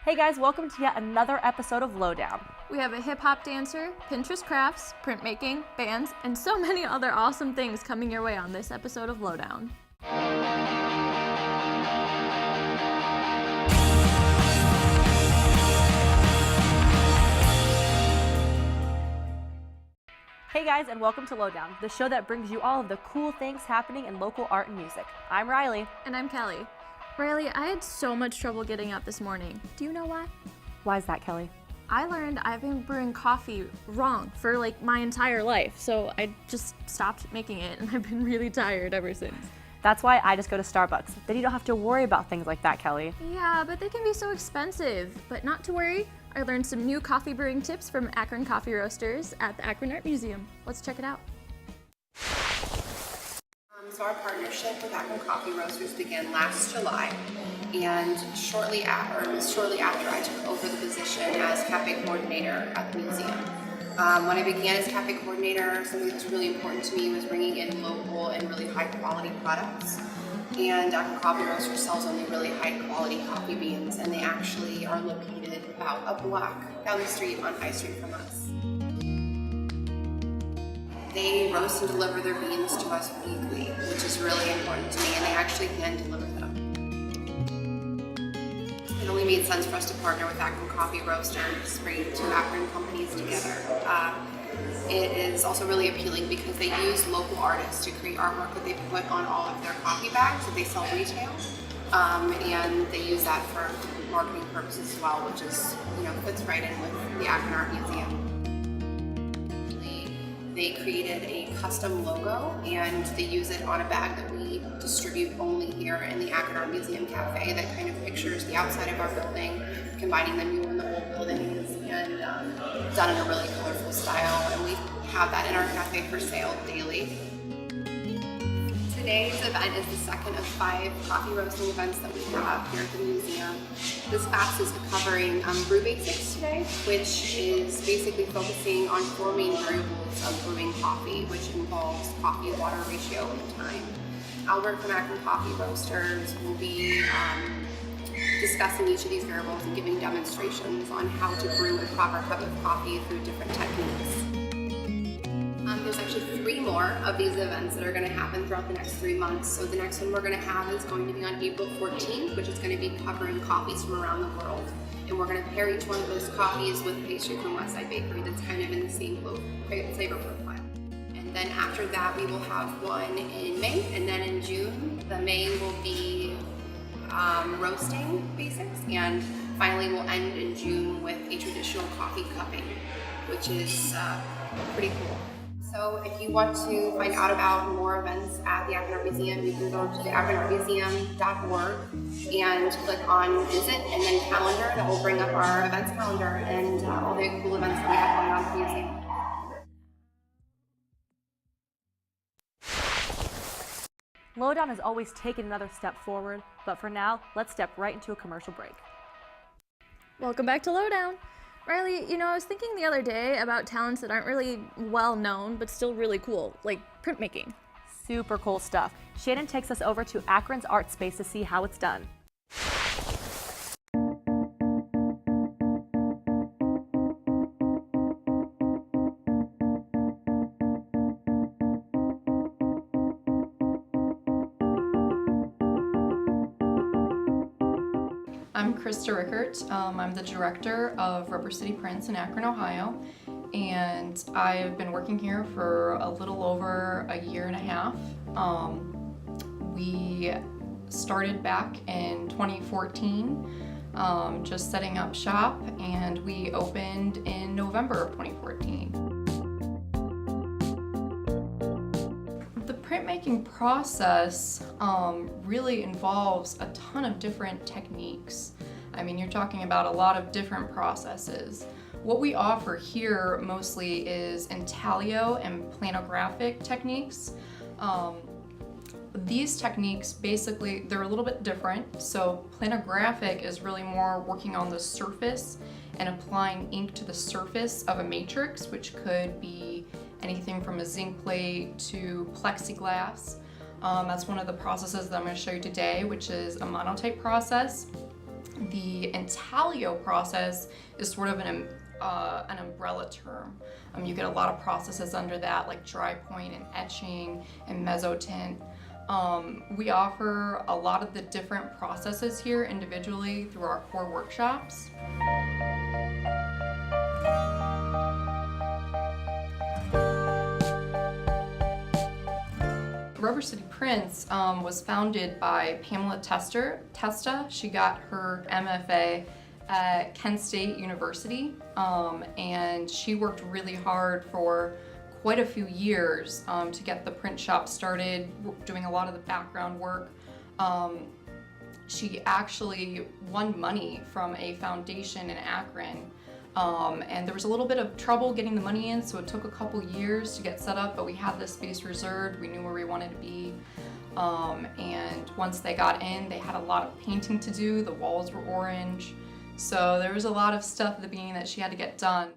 Hey guys, welcome to yet another episode of Lowdown. We have a hip-hop dancer, Pinterest crafts, printmaking, bands, and so many other awesome things coming your way on this episode of Lowdown. Hey guys, and welcome to Lowdown, the show that brings you all of the cool things happening in local art and music. I'm Riley. And I'm Kelly. Riley, I had so much trouble getting up this morning. Do you know why? Why is that, Kelly? I learned I've been brewing coffee wrong for like my entire life, so I just stopped making it and I've been really tired ever since. That's why I just go to Starbucks. Then you don't have to worry about things like that, Kelly. Yeah, but they can be so expensive. But not to worry, I learned some new coffee brewing tips from Akron Coffee Roasters at the Akron Art Museum. Let's check it out. So our partnership with Akron Coffee Roasters began last July, and shortly after I took over the position as cafe coordinator at the museum. When I began as cafe coordinator, something that was really important to me was bringing in local and really high quality products. And Akron Coffee Roasters sells only really high quality coffee beans, and they actually are located about a block down the street on High Street from us. They roast and deliver their beans to us weekly, which is really important to me, and they actually hand deliver them. It only made sense for us to partner with Akron Coffee Roasters, bring two Akron companies together. It is also really appealing because they use local artists to create artwork that they put on all of their coffee bags that they sell retail, and they use that for marketing purposes as well, which is, fits right in with the Akron Art Museum. They created a custom logo, and they use it on a bag that we distribute only here in the Akron Art Museum Cafe that kind of pictures the outside of our building, combining the new and the old buildings, and done in a really colorful style. And we have that in our cafe for sale daily. Today's event is the second of 5 coffee roasting events that we have here at the museum. This class is covering brew basics today, which is basically focusing on 4 main variables of brewing coffee, which involves coffee-water ratio and time. Albert from Akron Coffee Roasters will be discussing each of these variables and giving demonstrations on how to brew a proper cup of coffee through different techniques. There's actually 3 more of these events that are going to happen throughout the next 3 months. So the next one we're going to have is going to be on April 14th, which is going to be covering coffees from around the world. And we're going to pair each one of those coffees with pastry from Westside Bakery that's kind of in the same flavor profile. And then after that, we will have one in May, and then in June, the May will be roasting basics, and finally we'll end in June with a traditional coffee cupping, which is pretty cool. So if you want to find out about more events at the Akron Art Museum, you can go to the akronartmuseum.org and click on visit and then calendar. That will bring up our events calendar and all the cool events that we have going on at the museum. Lowdown has always taken another step forward, but for now, let's step right into a commercial break. Welcome back to Lowdown. Riley, I was thinking the other day about talents that aren't really well known, but still really cool, like printmaking. Super cool stuff. Shannon takes us over to Akron's art space to see how it's done. I'm Krista Rickert. I'm the director of Rubber City Prints in Akron, Ohio, and I've been working here for a little over a year and a half. We started back in 2014, just setting up shop, and we opened in November of 2014. The printmaking process really involves a ton of different techniques. I mean, you're talking about a lot of different processes. What we offer here mostly is intaglio and planographic techniques. These techniques, basically, they're a little bit different. So planographic is really more working on the surface and applying ink to the surface of a matrix, which could be anything from a zinc plate to plexiglass. That's one of the processes that I'm going to show you today, which is a monotype process. The intaglio process is sort of an umbrella term. You get a lot of processes under that, like dry point and etching and mezzotint. We offer a lot of the different processes here individually through our core workshops. Rubber City Prints was founded by Pamela Testa. She got her MFA at Kent State University, and she worked really hard for quite a few years to get the print shop started, doing a lot of the background work. She actually won money from a foundation in Akron, and there was a little bit of trouble getting the money in, so it took a couple years to get set up, but we had this space reserved. We knew where we wanted to be, and once they got in, they had a lot of painting to do. The walls were orange, so there was a lot of stuff at the beginning that she had to get done.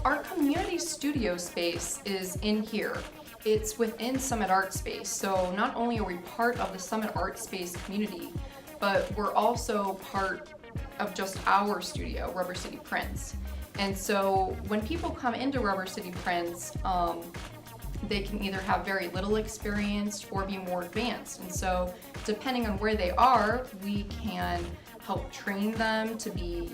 Our community studio space is in here. It's within Summit Art Space, so not only are we part of the Summit Art Space community, but we're also part of just our studio, Rubber City Prints. And so when people come into Rubber City Prints, they can either have very little experience or be more advanced. And so depending on where they are, we can help train them to be,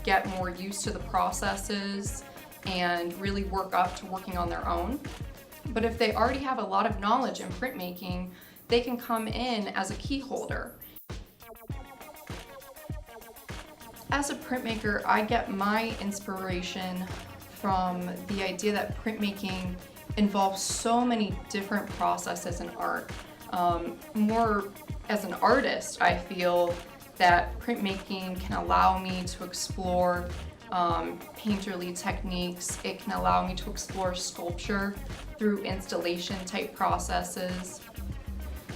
get more used to the processes and really work up to working on their own. But if they already have a lot of knowledge in printmaking, they can come in as a key holder. As a printmaker, I get my inspiration from the idea that printmaking involves so many different processes in art. More as an artist, I feel that printmaking can allow me to explore painterly techniques. It can allow me to explore sculpture through installation type processes.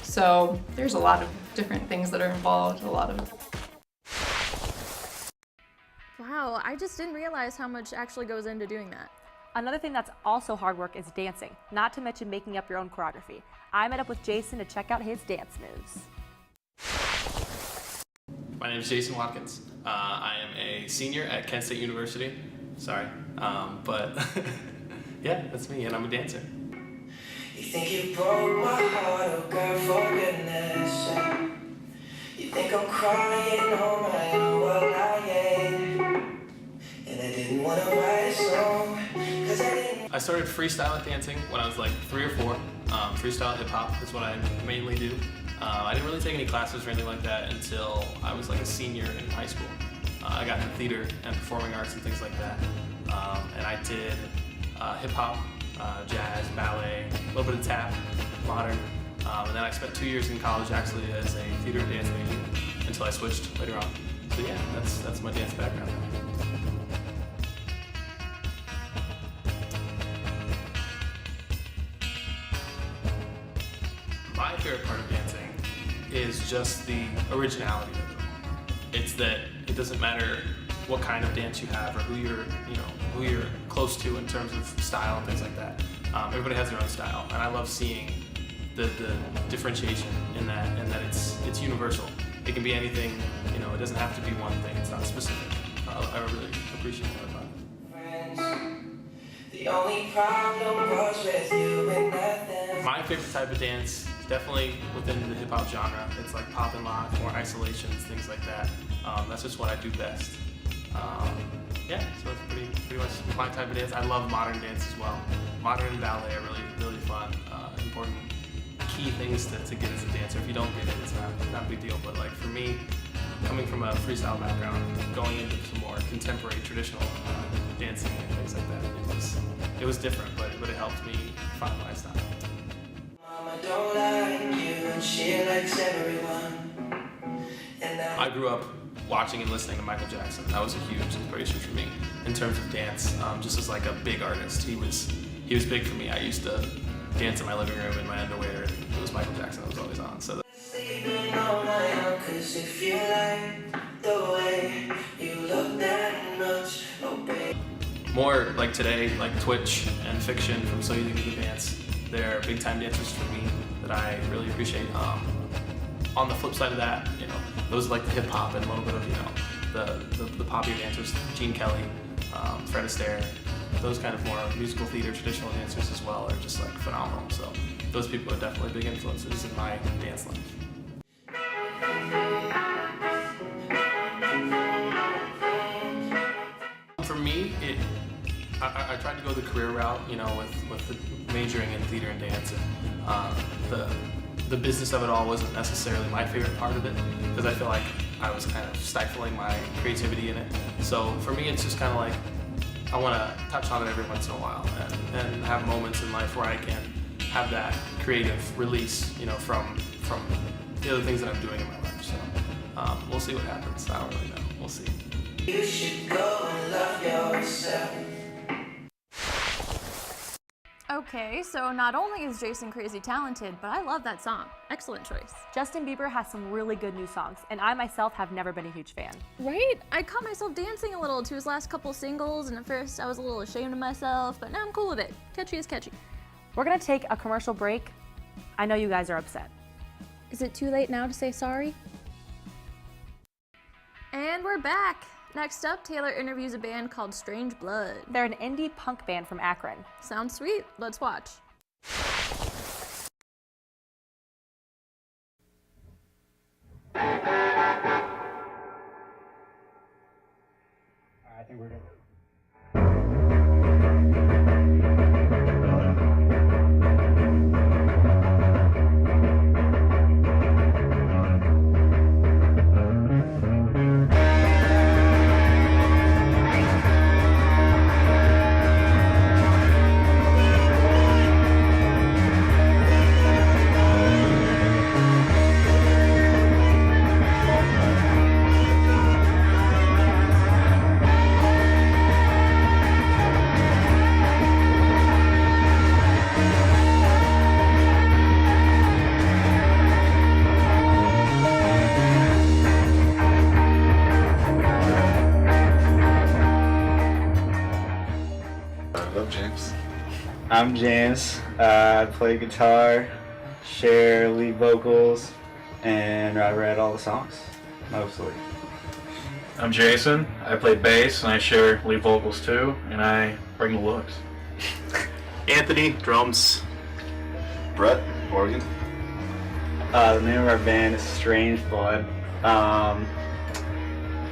So there's a lot of different things that are involved, Wow, I just didn't realize how much actually goes into doing that. Another thing that's also hard work is dancing, not to mention making up your own choreography. I met up with Jason to check out his dance moves. My name is Jason Watkins. I am a senior at Kent State University. Sorry, but yeah, that's me, and I'm a dancer. You think you broke my heart, oh girl, for goodness sake. You think I'm crying, oh my, well not yet. And I didn't want to write a song, 'cause I didn't. I started freestyle dancing when I was like 3 or 4. Freestyle hip hop is what I mainly do. I didn't really take any classes or anything like that until I was like a senior in high school. I got into theater and performing arts and things like that. And I did hip hop, jazz, ballet, a little bit of tap, modern. And then I spent 2 years in college actually as a theater and dance major until I switched later on. So yeah, that's my dance background. My favorite part of dancing is just the originality of it. It's that it doesn't matter what kind of dance you have or who you're close to in terms of style and things like that. Everybody has their own style, and I love seeing the differentiation in that, and that it's universal. It can be anything, it doesn't have to be one thing. It's not specific. I really appreciate that about it. The only problem was with you and nothing. My favorite type of dance, definitely within the hip hop genre. It's like pop and lock, more isolations, things like that. That's just what I do best. Yeah, so it's pretty much my type of dance. I love modern dance as well. Modern and ballet are really fun, important key things to get as a dancer. If you don't get it, it's not a big deal. But like for me, coming from a freestyle background, going into some more contemporary, traditional dancing and things like that, it was different, but it helped me find my style. Mama don't like you and she likes everyone. And I grew up watching and listening to Michael Jackson. That was a huge inspiration for me in terms of dance. Just as like a big artist, he was big for me. I used to dance in my living room in my underwear, and it was Michael Jackson that was always on. So. sleeping on my own, 'cause if you like the way you look that much, oh babe. more like today, like Twitch and Fiction from So You Think You Can Dance. They're big time dancers for me that I really appreciate. On the flip side of that, you know, those are like the hip hop and a little bit of, you know, the poppier dancers, Gene Kelly, Fred Astaire, those kind of more musical theater traditional dancers as well are just like phenomenal. So those people are definitely big influences in my dance life. For me, I tried to go the career route, you know, with the majoring in theater and dance, and the business of it all wasn't necessarily my favorite part of it, because I feel like I was kind of stifling my creativity in it. So for me, it's just kind of like, I want to touch on it every once in a while and have moments in life where I can have that creative release, you know, from the other things that I'm doing in my life. So we'll see what happens. I don't really know. We'll see. You should go and love yourself. Okay, so not only is Jason crazy talented, but I love that song. Excellent choice. Justin Bieber has some really good new songs, and I myself have never been a huge fan. Right? I caught myself dancing a little to his last couple singles, and at first I was a little ashamed of myself, but now I'm cool with it. Catchy is catchy. We're gonna take a commercial break. I know you guys are upset. Is it too late now to say sorry? And we're back. Next up, Taylor interviews a band called Strange Blood. They're an indie punk band from Akron. Sounds sweet. Let's watch. I think we're good. I'm James. I play guitar, share lead vocals, and I write all the songs, mostly. I'm Jason. I play bass and I share lead vocals too, and I bring the looks. Anthony, drums. Brett, organ. The name of our band is Strange Blood.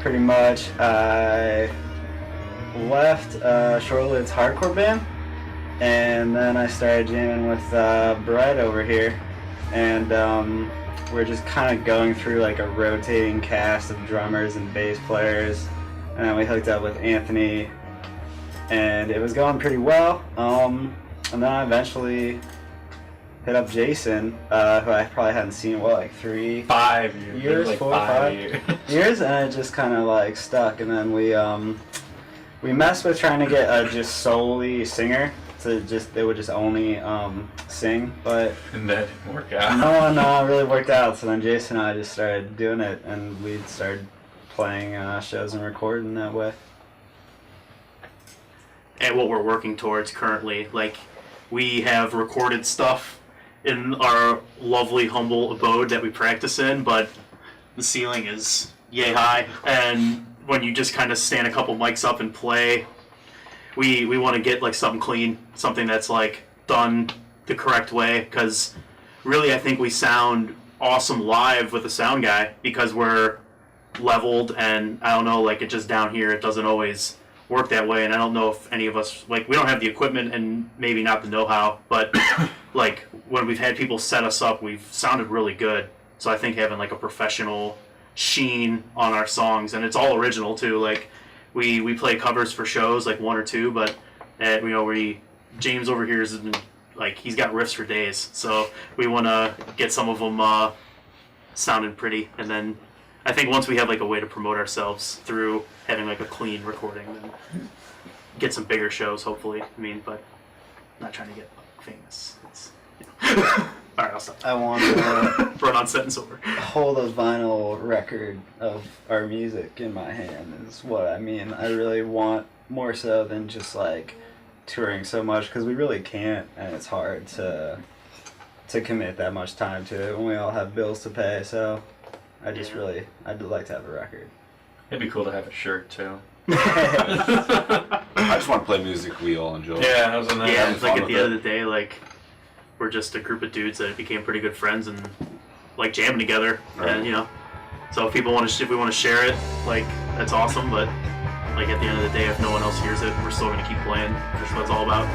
Pretty much, I left a short-lived hardcore band, and then I started jamming with Brett over here, and we're just kind of going through like a rotating cast of drummers and bass players, and then we hooked up with Anthony, and it was going pretty well. And then I eventually hit up Jason, who I probably hadn't seen in like 5 years, like 4 or 5 years, and it just kind of like stuck. And then we messed with trying to get a just solely singer. They would just only sing, but and that didn't work out. No one really worked out. So then Jason and I just started doing it, and we started playing shows and recording that way. And what we're working towards currently, like we have recorded stuff in our lovely humble abode that we practice in, but the ceiling is yay high, and when you just kind of stand a couple mics up and play, we want to get like something clean, something that's like done the correct way, because really I think we sound awesome live with a sound guy because we're leveled, and I don't know, like it just down here it doesn't always work that way, and I don't know if any of us, like we don't have the equipment and maybe not the know-how, but like when we've had people set us up, we've sounded really good. So I think having like a professional sheen on our songs, and it's all original too, like we play covers for shows, like 1 or 2, but James over here has been like, he's got riffs for days, so we want to get some of them sounding pretty, and then I think once we have like a way to promote ourselves through having like a clean recording, then get some bigger shows hopefully. I mean, but I'm not trying to get famous. All right, I'll stop. I want to run on sentence over. hold a vinyl record of our music in my hand is what I mean. I really want more so than just like touring so much, because we really can't, and it's hard to commit that much time to it when we all have bills to pay. So I'd like to have a record. It'd be cool to have a shirt too. I just want to play music we all enjoy. Yeah, I was in that. Yeah, having it's like fun at the with end of the day, like we're just a group of dudes that became pretty good friends and like jamming together, Right. and so if we want to share it, like that's awesome. But like at the end of the day, if no one else hears it, we're still gonna keep playing. That's what it's all about.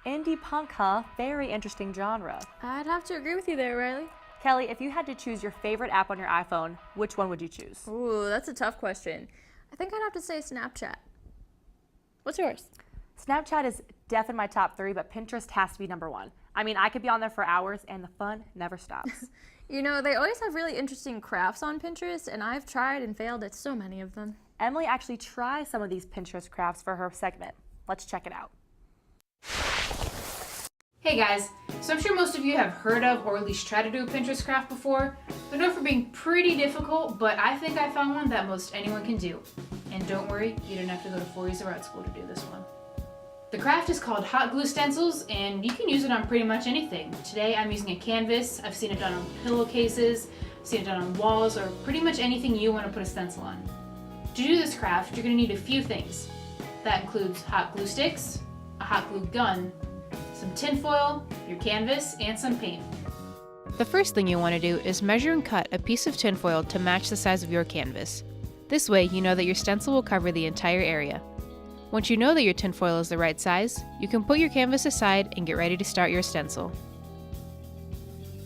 Indie punk, huh? Very interesting genre. I'd have to agree with you there, Riley. Kelly, if you had to choose your favorite app on your iPhone, which one would you choose? Ooh, that's a tough question. I think I'd have to say Snapchat. What's yours? Snapchat is definitely my top 3, but Pinterest has to be number 1. I mean, I could be on there for hours and the fun never stops. You know, they always have really interesting crafts on Pinterest, and I've tried and failed at so many of them. Emily actually tries some of these Pinterest crafts for her segment. Let's check it out. Hey guys, so I'm sure most of you have heard of or at least tried to do a Pinterest craft before. They're known for being pretty difficult, but I think I found one that most anyone can do. And don't worry, you don't have to go to 4 years of art school to do this one. The craft is called hot glue stencils, and you can use it on pretty much anything. Today I'm using a canvas. I've seen it done on pillowcases, I've seen it done on walls, or pretty much anything you want to put a stencil on. To do this craft, you're going to need a few things. That includes hot glue sticks, a hot glue gun, some tin foil, your canvas, and some paint. The first thing you want to do is measure and cut a piece of tin foil to match the size of your canvas. This way you know that your stencil will cover the entire area. Once you know that your tin foil is the right size, you can put your canvas aside and get ready to start your stencil.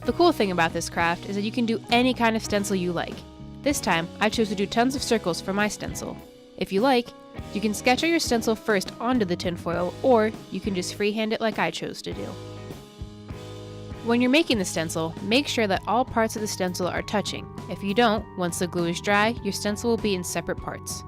The cool thing about this craft is that you can do any kind of stencil you like. This time, I chose to do tons of circles for my stencil. If you like, you can sketch out your stencil first onto the tin foil, or you can just freehand it like I chose to do. When you're making the stencil, make sure that all parts of the stencil are touching. If you don't, once the glue is dry, your stencil will be in separate parts.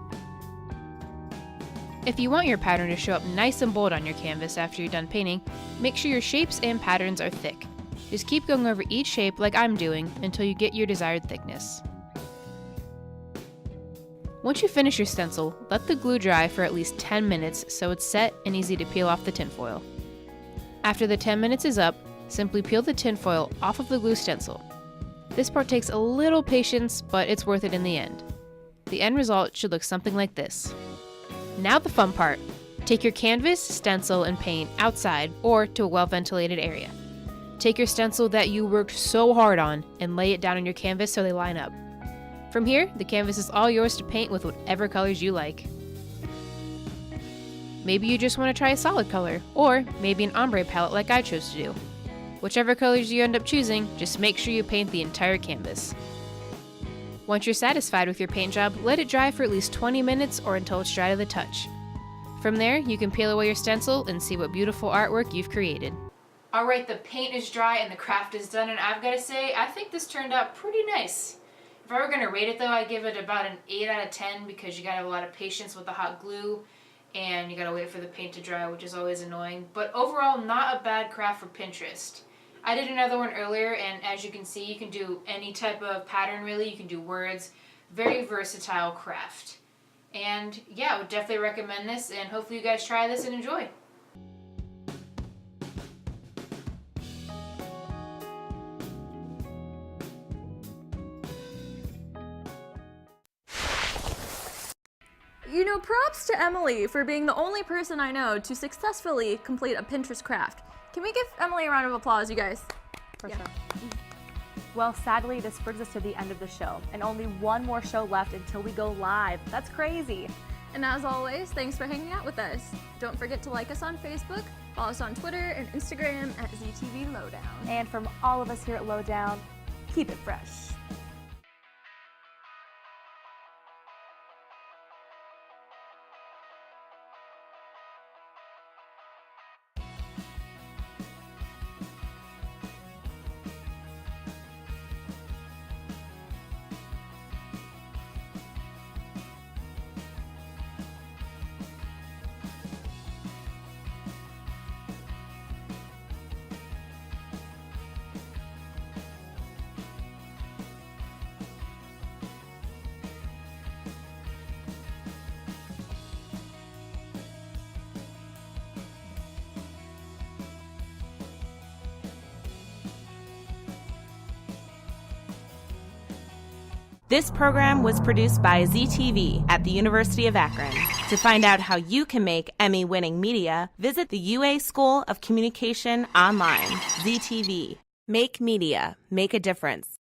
If you want your pattern to show up nice and bold on your canvas after you're done painting, make sure your shapes and patterns are thick. Just keep going over each shape like I'm doing until you get your desired thickness. Once you finish your stencil, let the glue dry for at least 10 minutes so it's set and easy to peel off the tinfoil. After the 10 minutes is up, simply peel the tinfoil off of the glue stencil. This part takes a little patience, but it's worth it in the end. The end result should look something like this. Now the fun part. Take your canvas, stencil, and paint outside or to a well-ventilated area. Take your stencil that you worked so hard on and lay it down on your canvas so they line up. From here, the canvas is all yours to paint with whatever colors you like. Maybe you just want to try a solid color, or maybe an ombre palette like I chose to do. Whichever colors you end up choosing, just make sure you paint the entire canvas. Once you're satisfied with your paint job, let it dry for at least 20 minutes or until it's dry to the touch. From there, you can peel away your stencil and see what beautiful artwork you've created. Alright, the paint is dry and the craft is done, and I've got to say, I think this turned out pretty nice. If I were going to rate it though, I'd give it about an 8 out of 10 because you got to have a lot of patience with the hot glue and you got to wait for the paint to dry, which is always annoying. But overall, not a bad craft for Pinterest. I did another one earlier, and as you can see, you can do any type of pattern really. You can do words. Very versatile craft. And yeah, I would definitely recommend this, and hopefully you guys try this and enjoy. You know, props to Emily for being the only person I know to successfully complete a Pinterest craft. Can we give Emily a round of applause, you guys? For sure. Well, sadly, this brings us to the end of the show, and only one more show left until we go live. That's crazy. And as always, thanks for hanging out with us. Don't forget to like us on Facebook, follow us on Twitter and Instagram at ZTV Lowdown. And from all of us here at Lowdown, keep it fresh. This program was produced by ZTV at the University of Akron. To find out how you can make Emmy-winning media, visit the UA School of Communication online. ZTV. Make media. Make a difference.